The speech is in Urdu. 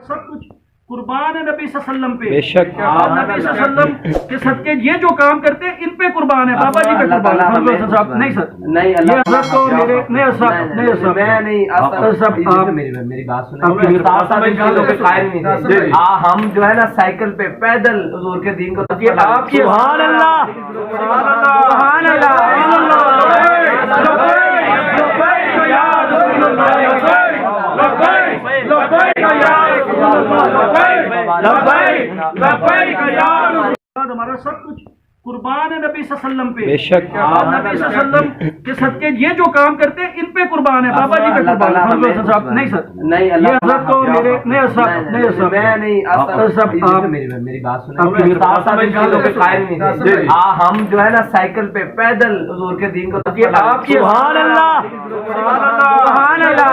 سب کچھ قربان ہے نبی صلی اللہ علیہ وسلم پہ. بے شک آپ نبی صلی اللہ علیہ وسلم کے صدقے یہ جو کام کرتے ہیں ان پہ قربان ہے. بابا جی پہ قربان ہے. نہیں سر, نہیں یہ حضرت کو میرے نہیں صاحب نہیں صاحب میں نہیں میری بات سنیں. ہم جو ہے نا سائیکل پہ پیدل حضور کے دین کو آپ کی سبحان اللہ سبحان اللہ ہمارا سب کچھ قربان ہے نبی صلی اللہ علیہ وسلم پہ. بے شک آپ نبی صلی اللہ علیہ وسلم کے صدقے یہ جو کام کرتے ہیں ان پہ قربان ہے. بابا جی پہ قربان ہے. نہیں سر, یہ حضرت کو میرے نہیں صاحب نہیں صاحب میں نہیں میری بات سنیں. ہم جو ہے نا سائیکل پہ پیدل حضور کے دین کو آپ کی سبحان اللہ سبحان اللہ